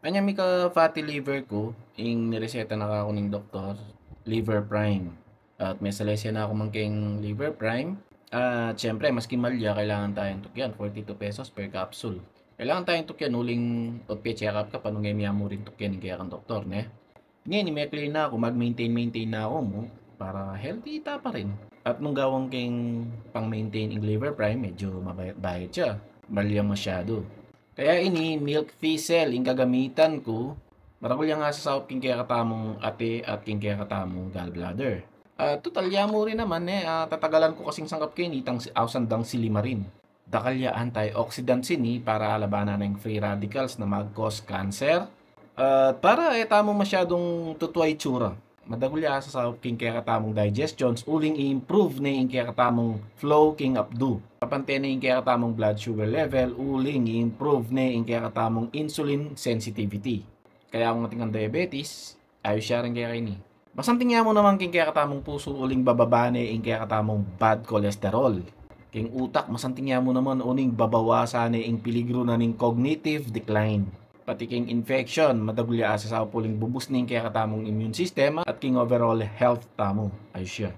Anya mi ka fatty liver ko, ing nireseta na ka ako ning doktor, Liver Prime. At may salesya na ako mangking Liver Prime. At syempre, maski malya, kailangan tayong tukyan, 42 pesos per capsule. Kailangan tayong tukyan, uling check up ka, panungay miya mo rin tukyan ng kaya kang doktor, ne? Ngayon, may clear na ako, mag-maintain na ako mo, para healthy ta pa rin. At nung gawang king pang-maintain ng Liver Prime, medyo mabayad siya. Malya masyado. Kaya ini milk thistle yung gagamitan ko. Maragul yang nga sa south king kaya katamong ate at king kaya katamong gallbladder. Total mo rin naman tatagalan ko kasing sangkap kayo itang ausandang silima rin. Dakalya antioxidant sini para labanan ng free radicals na mag-cause cancer. Para tamo masyadong tutuay tsura. Madagulya sa king kaya katamong digestions, uling i-improve na yung kaya katamong flow king updo. Kapante na yung kaya katamong blood sugar level, uling i-improve na yung kaya katamong insulin sensitivity. Kaya kung ating ang diabetes, ayos siya rin kaya kaini. Masamting mo naman king kaya katamong puso, uling bababa na yung kaya katamong bad cholesterol. King utak, masamting mo naman uling babawasan na yung peligro na ng cognitive decline. Pati king infection, madagulya asa sa puling bubus ning kaya katamong immune system at king overall health tamo. Ayos siya.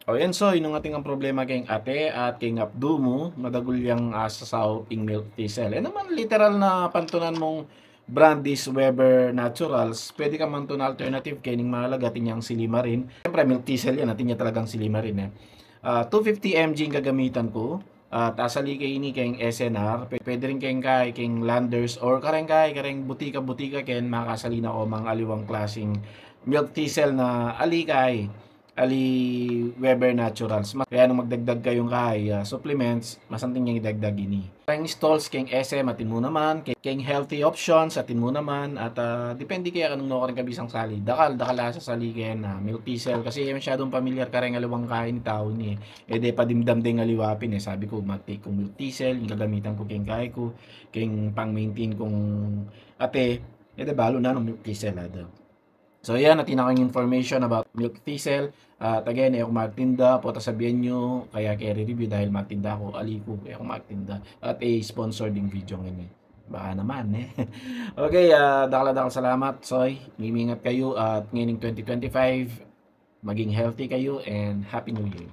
O yan so, inong ating ang problema king ate at king abdo mo, madagulyang asa sa ing milk thistle. Naman literal na pantunan mong Brandis Weber Naturals, pwede ka man to na alternative kay ning mahalaga tinyang silimarin. Siyempre milk thistle yan, natin niya talagang silimarin 250 mg ang gagamitan ko. At asali kay ini kayong SNR, pwede rin kayong kayong Landers or kareng butika-butika kayong makasalina o mga aliwang klaseng milk thistle na alikay ali Weber Naturals. Kaya nung magdagdag kayong supplements, masanting niyang idagdag ini. Kayong stalls, kayong SM, atin mo naman. Kayong healthy options, atin mo naman. At depende kaya kanong no rin kabisang sali. Dakal sa sali kayo na milk thistle. Kasi masyadong familiar ka rin aliwang kain ni tao ni. De padimdam din aliwapin Sabi ko, mag-take kong milk thistle. Yung gagamitan ko kayong kaya ko. Kayong pang-maintain kong ate. Balo na ng milk thistle. So yan, natin akong information about milk thistle. At again, kung magtinda, po sabihin nyo, kaya kaya review dahil magtinda ako, aliko, kaya kung magtinda. At sponsor ding video ngayon Baka naman Okay, dakala salamat, Soy. Mimingat kayo at ngayong 2025, maging healthy kayo and Happy New Year.